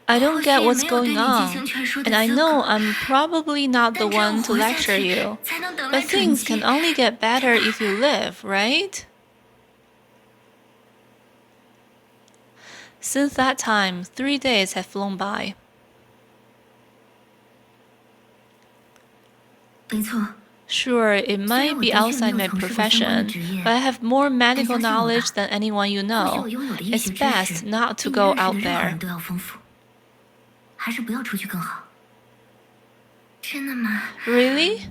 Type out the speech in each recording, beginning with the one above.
I don't get what's going on, and I know I'm probably not the one to lecture you, but things can only get better if you live, right? Since that time, 3 days have flown by. Sure, it might be outside my profession, but I have more medical knowledge than anyone you know. It's best not to go out there. Really?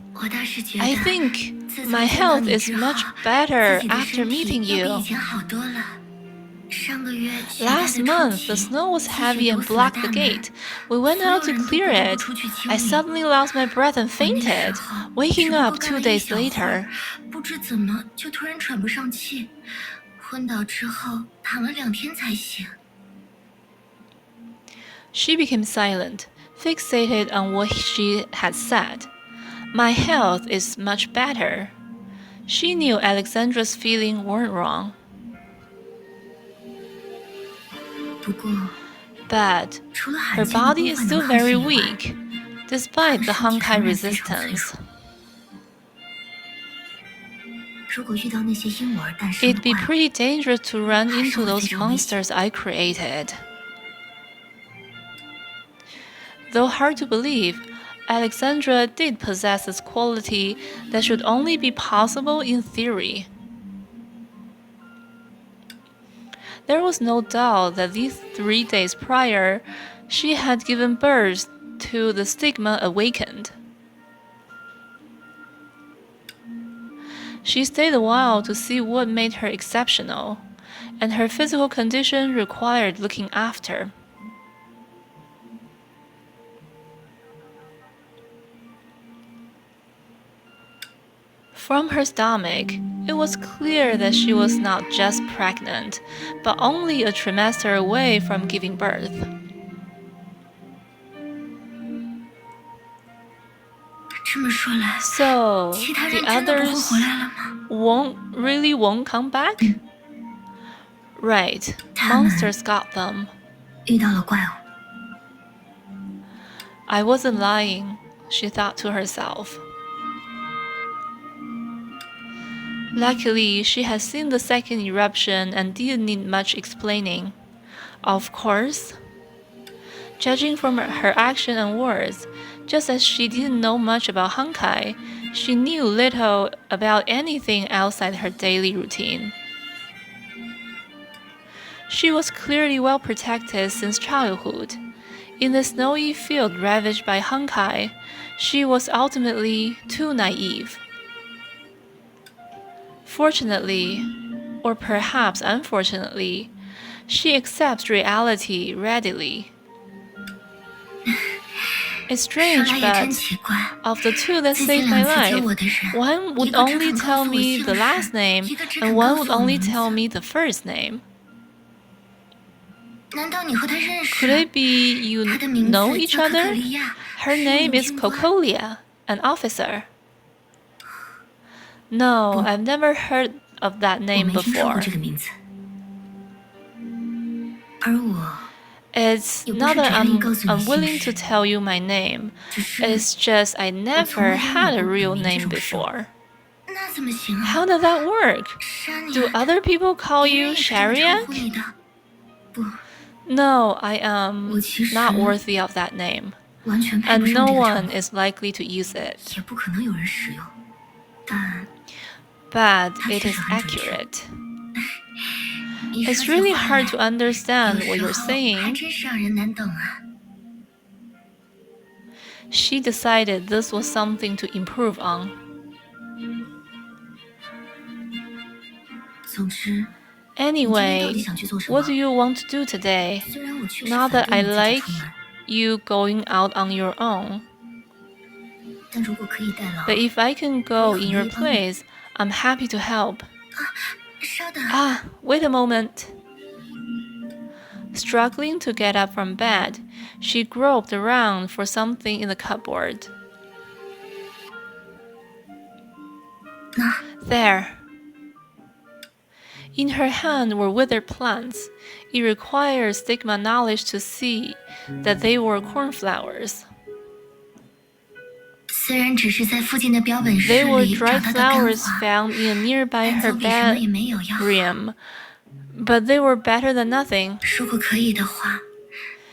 I think my health is much better after meeting you. Last month, the snow was heavy and blocked the gate. We went out to clear it. I suddenly lost my breath and fainted, waking up 2 days later. She became silent, fixated on what she had said. My health is much better. She knew Alexandra's feelings weren't wrong. But her body is still very weak, despite the Honkai resistance. It'd be pretty dangerous to run into those monsters I created. Though hard to believe, Alexandra did possess this quality that should only be possible in theory. There was no doubt that these 3 days prior, she had given birth to the stigma awakened. She stayed a while to see what made her exceptional, and her physical condition required looking after. From her stomach, it was clear that she was not just pregnant, but only a trimester away from giving birth. So, the others won't come back? Right, monsters got them. I wasn't lying, she thought to herself. Luckily, she had seen the second eruption and didn't need much explaining. Of course. Judging from her action and words, just as she didn't know much about Honkai, she knew little about anything outside her daily routine. She was clearly well protected since childhood. In the snowy field ravaged by Honkai, she was ultimately too naive. Fortunately, or perhaps unfortunately, she accepts reality readily. It's strange, but of the two that saved my life, one would only tell me the last name, and one would only tell me the first name. Could it be you know each other? Her name is Cocolia, an officer. No, I've never heard of that name before. It's not that I'm unwilling to tell you my name. It's just I never had a real name before. How does that work? Do other people call you Shariak? No, I am not worthy of that name, and no one is likely to use it. But it is accurate. It's really hard to understand what you're saying. She decided this was something to improve on. Anyway, what do you want to do today? Not that I like you going out on your own. But if I can go in your place, I'm happy to help. Wait a moment. Struggling to get up from bed, she groped around for something in the cupboard. There. In her hand were withered plants. It required stigma knowledge to see that they were cornflowers. They were dried flowers found in a nearby herbarium, but they were better than nothing.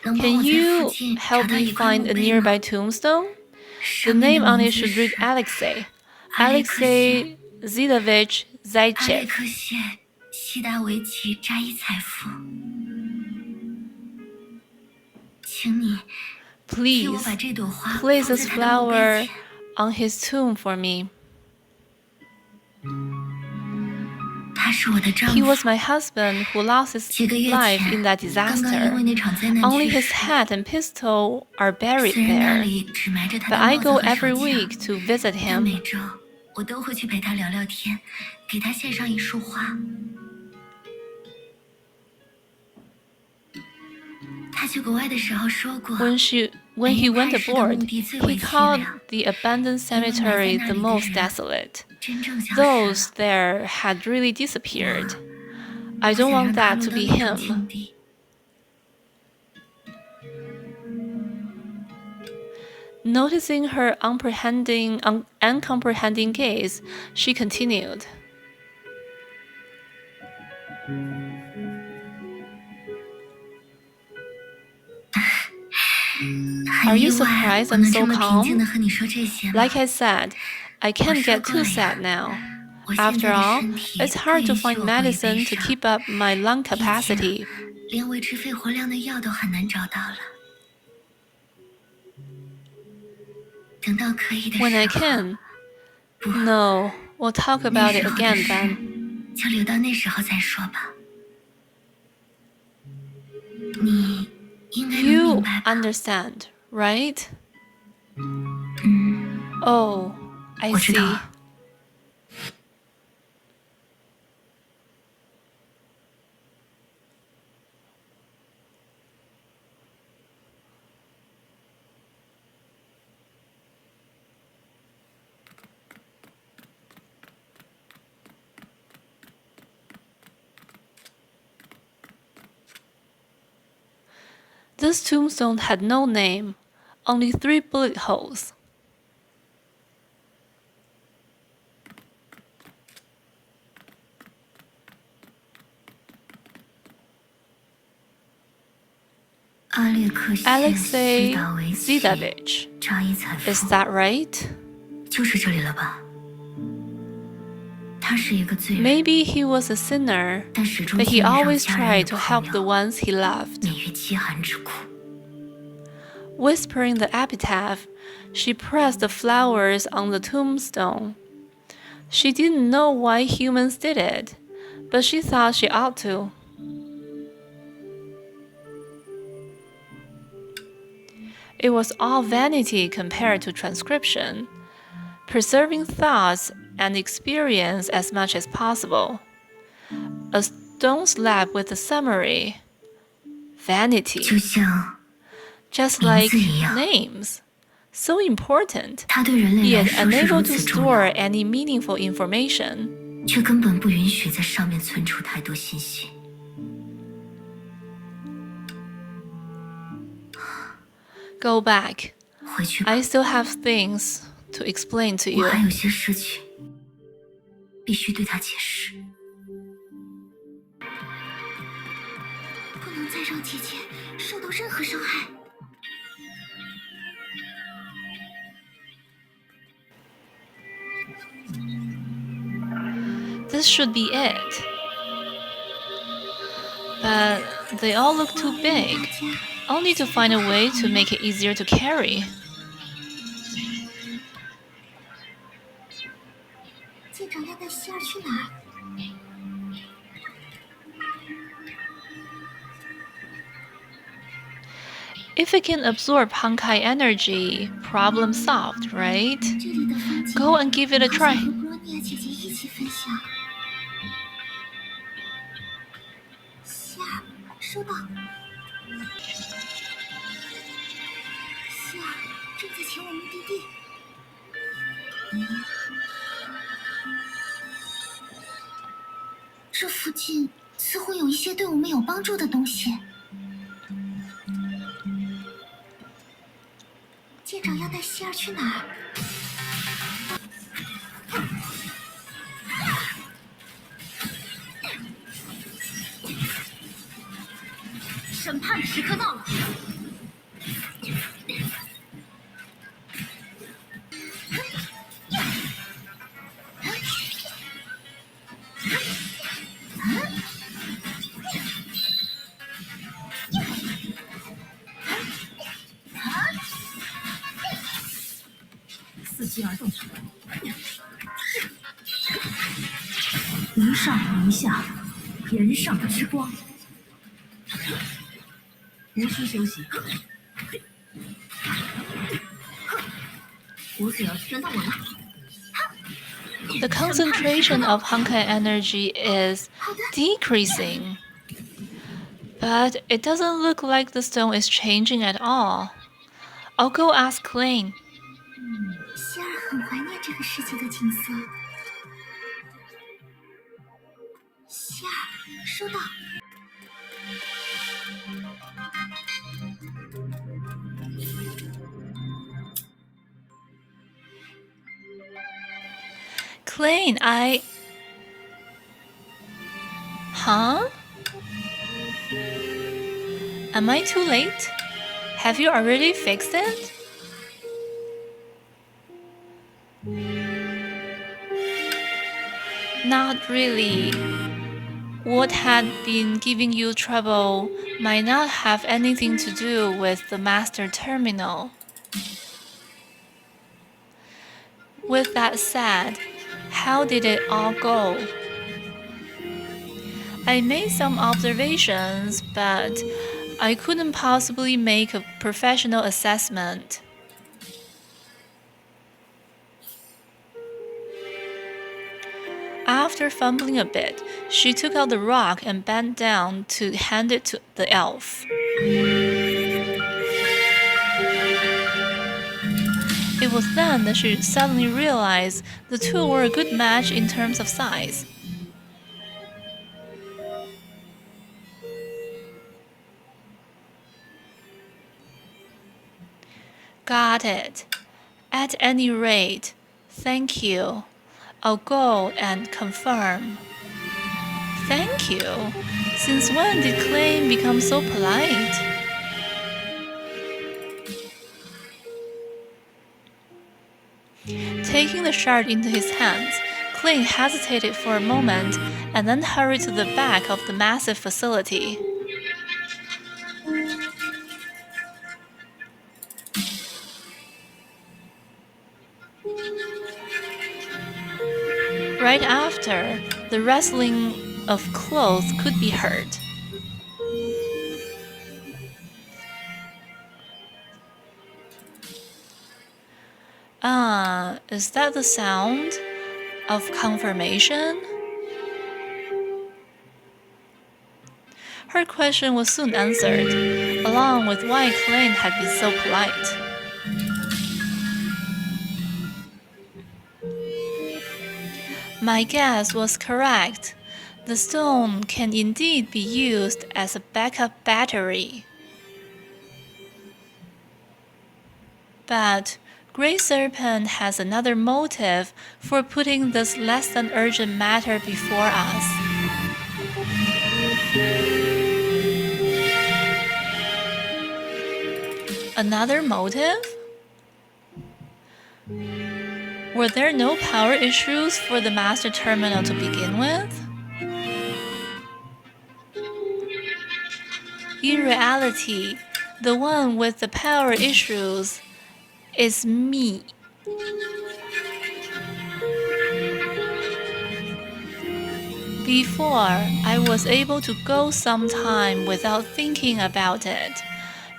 Can you help me find a nearby tombstone? The name on it should read Alexei. Alexei Zidovich Zaitchev. Please, place this flower on his tomb for me. He was my husband who lost his life in that disaster. Only his hat and pistol are buried there. But I go every week to visit him. When he went abroad, he called the abandoned cemetery the most desolate. Those there had really disappeared. I don't want that to be him. Noticing her uncomprehending gaze, she continued. Are you surprised I'm so calm? Like I said, I can't get too sad now. After all, it's hard to find medicine to keep up my lung capacity. When I can. No, we'll talk about it again then. You understand, right? Oh, I see. This tombstone had no name, only 3 bullet holes. Alexei Zidovich. Is that right? Maybe he was a sinner, but he always tried to help the ones he loved. Whispering the epitaph, she pressed the flowers on the tombstone. She didn't know why humans did it, but she thought she ought to. It was all vanity compared to transcription, preserving thoughts and experience as much as possible. A stone slab with a summary. Vanity. Just like names. So important, yet unable to store any meaningful information. Go back. I still have things to explain to you. This should be it. But they all look too big. I'll need to find a way to make it easier to carry. If it can absorb Honkai energy, problem solved, right? Go and give it a try. 附近似乎有一些对我们有帮助的东西。舰长要带希儿去哪儿？审判的时刻到了。伺机而动，一上一下，人上之光，无需休息。吴子儿，轮到我了。The concentration of Honkai energy is decreasing, but it doesn't look like the stone is changing at all. I'll go ask Klein. 希儿很怀念这个世界的景色。希儿，收到。Klein, Huh? Am I too late? Have you already fixed it? Not really. What had been giving you trouble might not have anything to do with the master terminal. With that said, how did it all go? I made some observations, but I couldn't possibly make a professional assessment. After fumbling a bit, she took out the rock and bent down to hand it to the elf. It was then that she suddenly realized the two were a good match in terms of size. Got it. At any rate, thank you. I'll go and confirm. Thank you? Since when did Klein become so polite? Taking the shard into his hands, Klein hesitated for a moment and then hurried to the back of the massive facility. Right after, the rustling of clothes could be heard. Is that the sound of confirmation? Her question was soon answered, along with why Klein had been so polite. My guess was correct. The stone can indeed be used as a backup battery. But Grey Serpent has another motive for putting this less than urgent matter before us. Another motive? Were there no power issues for the master terminal to begin with? In reality, the one with the power issues is me. Before, I was able to go some time without thinking about it,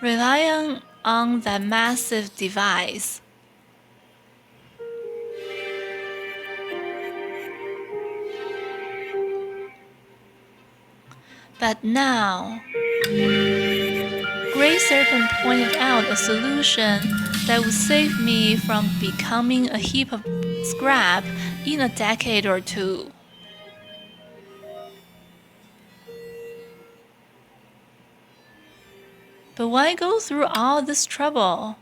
relying on that massive device. But now, Grey Serpent pointed out a solution that would save me from becoming a heap of scrap in a decade or two. But why go through all this trouble?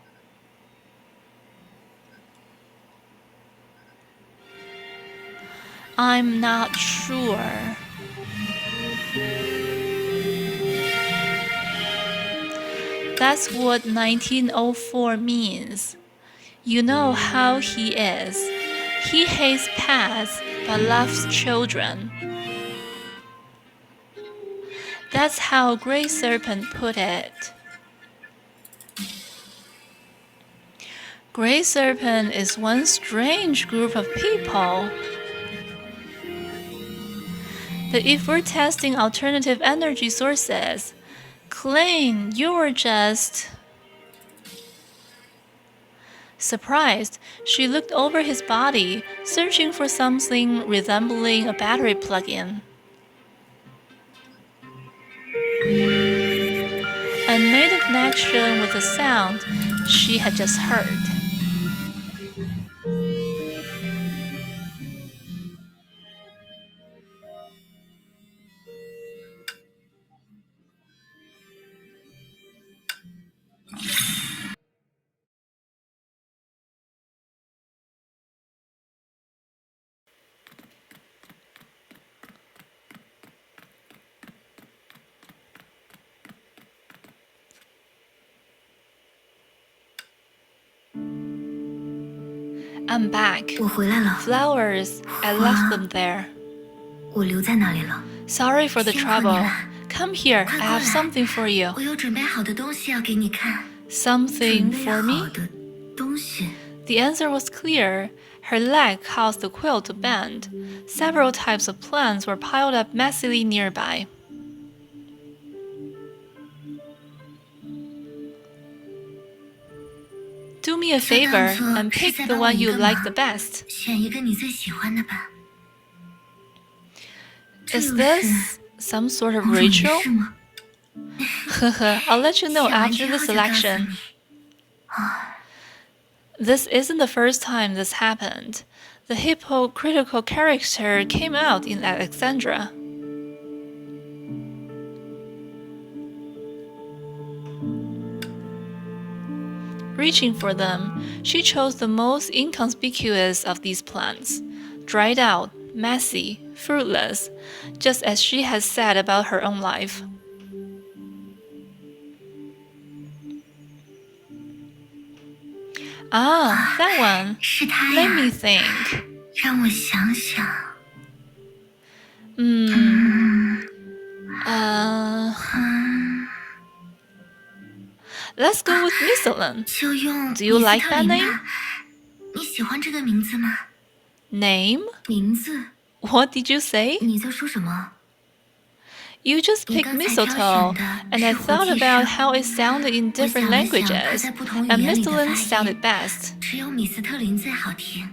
I'm not sure. That's what 1904 means. You know how he is. He hates pets but loves children. That's how Grey Serpent put it. Grey Serpent is one strange group of people. But if we're testing alternative energy sources, Klein, you were just... Surprised, she looked over his body, searching for something resembling a battery plug-in. And made a connection with the sound she had just heard. I'm back. 我回来了， Flowers, I left them there. 我留在那里了。 Sorry for the 辛苦你 trouble. 了， Come here, 快 I 过 have 来， something for you. 我有准备好的东西要给你看。 Something 准备 for 好 me? 的东西。 The answer was clear. Her leg caused the quilt to bend. Several types of plants were piled up messily nearby. Do me a 这 favor 动作 and 是 pick 在 the 帮我 one 一 you 个 like 忙 the best. 选一个你最喜欢的吧。这 Is 又 this 是 some sort of 某种仪 ritual? 式吗？ I'll let you know 选完 after 之 the 后就告诉 selection. 你。 This isn't the first time this happened. The hypocritical character came out in Alexandra. Reaching for them, she chose the most inconspicuous of these plants. Dried out, messy, fruitless, just as she had said about her own life. Ah, that one. 是他 Let 呀， me think. 让我想想。 Let's go with Miscellan. 就用 Do you 米斯 like 特 that 林 name? 吧。你喜欢这个名字吗？ Name? 名字？ What did you say? 你在说什么？ You just 你 picked 刚才挑 mistletoe, 选的 and 是 I 火 thought 鸡 about 生。 how it sounded in 我 different 想了想，它 languages, 在不同语 and 言里的 Miscellan 发 sounded 音， best. 只有米斯特林最好听。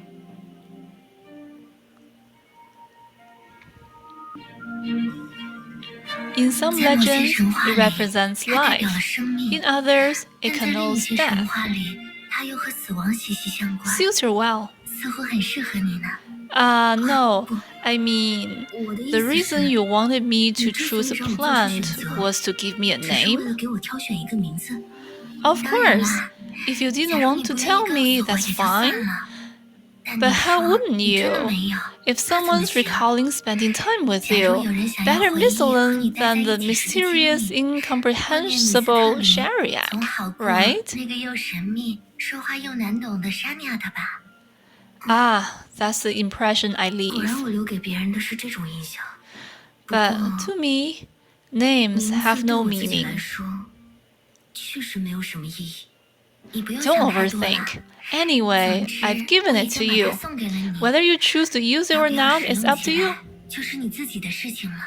In some 在某些 legends, 神话 it 里， represents 它代表了 life. 生命； In others, 但 it 在另一 connotes 些神 death. 话里，它又和死亡息息相关， Suits her well. 似乎很适合你呢。 No, I mean, 我的意 the 思 reason 是， you wanted me 你 to 之所 choose 以 a 让我做出 plant 选择， was to give me a 只是为 name? 了给我挑选一个名字。 Of 当然 course. 啦， If you 假 didn't 如 want 你 to 不愿意 tell 告诉 me, 我 that's 也就算 fine. 了。但 But 你 how 说 wouldn't 你真的 you? 没有， If 那怎么 someone's 行？ recalling spending time with 假如 you, 有人想要 better 回忆和你 Miscellan 待在 than the 一起时的经 mysterious, 历，关键米斯特 incomprehensible 林 Shariak, 总好过 right? 那个又神秘、说话又难懂的沙尼亚的吧？ Ah, that's the impression I 果 leave. 然我留给别人的是这种印象。不过 But to me, names 名 have 字对 no 我自己来 meaning. 说，确实没有什么意义。你不用 Don't 想太多了。 overthink. Anyway, 总之， I've given 我已 it to 经把它 you. 送给了你。 Whether you choose to use it 要 or 不要 not 使 is 用 up 起 to you. 来，就是你自己的事情了。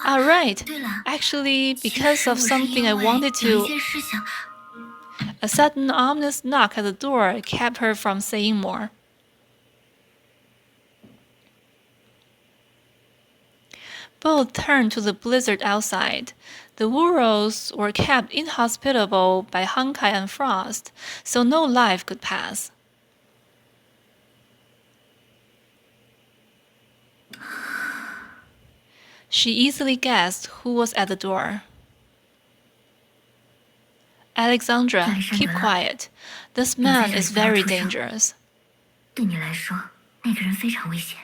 Alright. 对了， Actually, 其 because 实 of 我是 something I 因为 wanted 有一 to, 件事想。 a sudden ominous knock at the door kept her from saying more. Both turned to the blizzard outside. The Wuros were kept inhospitable by Honkai and frost, so no life could pass. She easily guessed who was at the door. Alexandra, keep quiet. This man is very dangerous. 对你来说，那个人非常危险。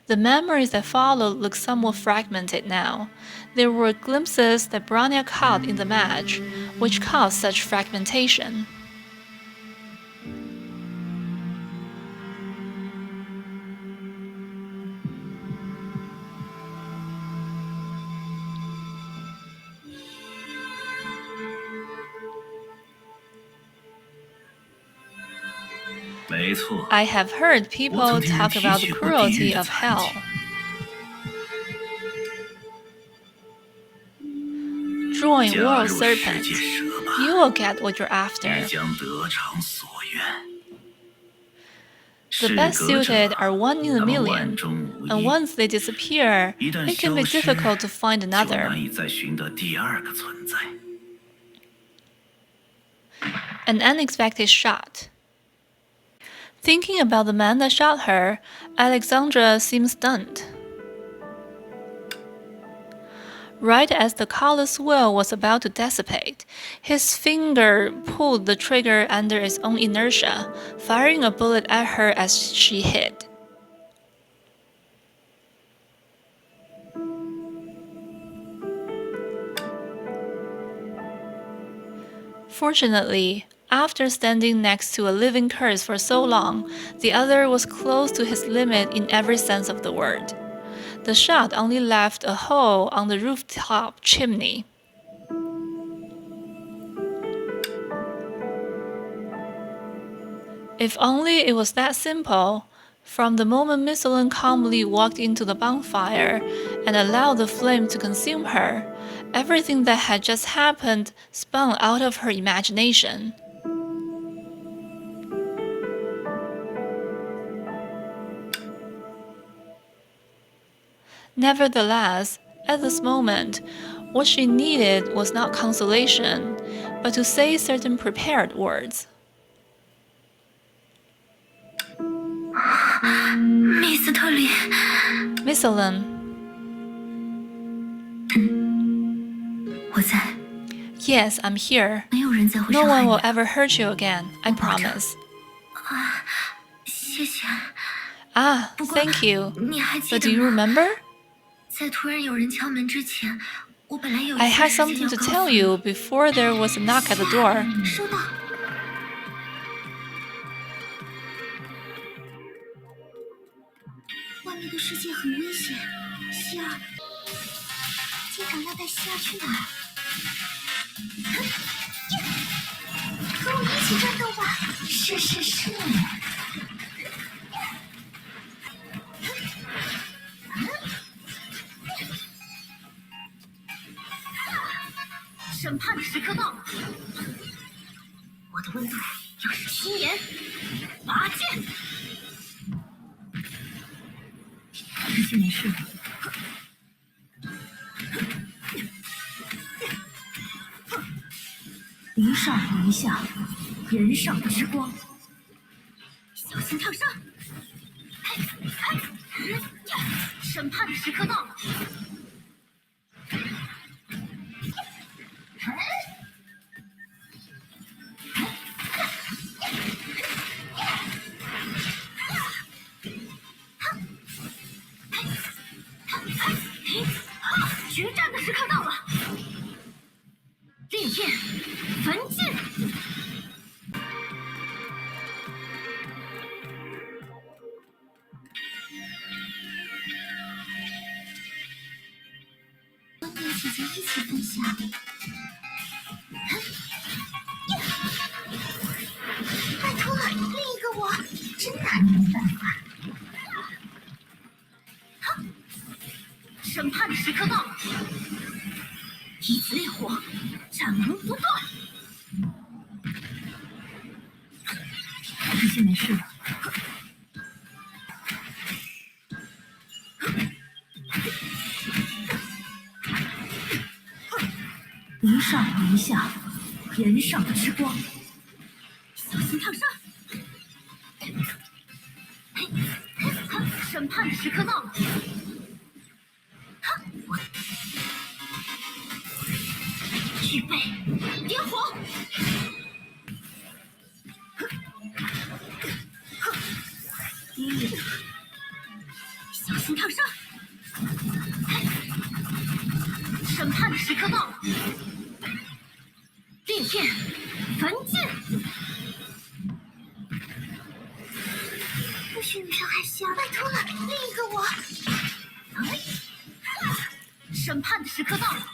The memories that followed look somewhat fragmented now. There were glimpses that Branya caught in the match, which caused such fragmentation. I have heard people talk about the cruelty of hell. Join World Serpent. You will get what you're after. The best suited are one in a million, and once they disappear, it can be difficult to find another. An unexpected shot. Thinking about the man that shot her, Alexandra seems stunned. Right as the colorless will was about to dissipate, his finger pulled the trigger under its own inertia, firing a bullet at her as she hit. Fortunately, after standing next to a living curse for so long, the other was close to his limit in every sense of the word. The shot only left a hole on the rooftop chimney. If only it was that simple. From the moment Miss Ellen calmly walked into the bonfire and allowed the flame to consume her, everything that had just happened spun out of her imagination. Nevertheless, at this moment, what she needed was not consolation, but to say certain prepared words. Miss Ellen. 我在。 Yes, I'm here. 没有人再会 No 伤害 one 你 will ever hurt you again, I promise. 谢谢。 Ah, thank you. 你还记 But 得 do you 吗？ remember? 在突然有人敲门之前，我本来有一 I 些 had 事情 something 要 to 告 tell 诉你。 you before there was a knock at the door. 收到。外面的世界很危险，希儿，机长要带希儿去哪儿？和我一起战斗吧！是是是。审判的时刻到了，我的温度要使心炎，拔剑。没事没事。离上离下，人上之光。小心烫伤！审判的时刻到了。决战的时刻到了，烈焰焚尽。和你姐姐一起分享。拜托，另一个我真拿你没办法。审判的时刻到了，以此烈火，斩龙不断。没事没事的。离上离下，人上之光。小心烫伤！审判的时刻到了。预备，点火！低一点，小心烫伤。审判的时刻到了，裂片，焚尽。不许女生害羞，拜托了，另一个我。审判的时刻到了。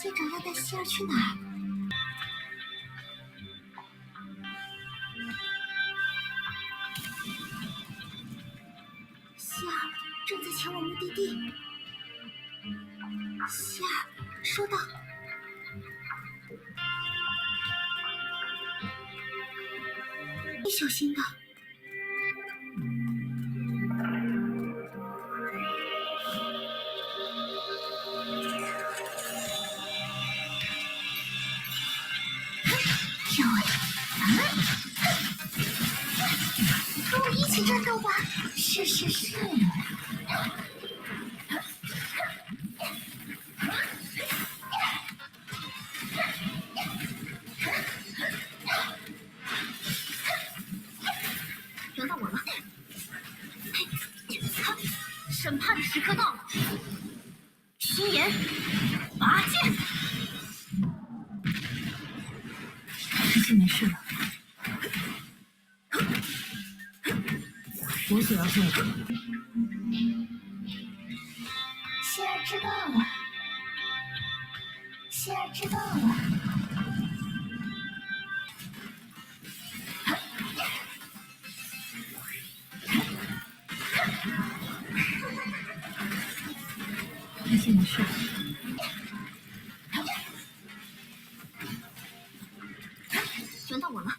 舰长要带希儿去哪儿？希儿正在前往目的地。希儿收到。你小心的。漂亮！跟我一起战斗吧！是。轮到我了。审判的时刻到了。心炎，拔剑。这次没事了。我所要做的。希儿知道了。希儿知道了。这次没事了。轮到我了。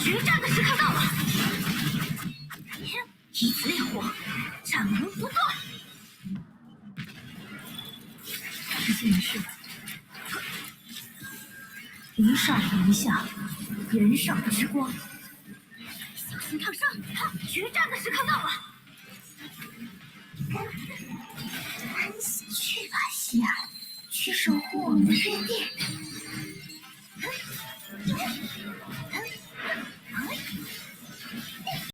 决战的时刻到了。以此烈火，战无不断。这次没事了。一上一下，人上之光。小心烫伤！决战的时刻到了。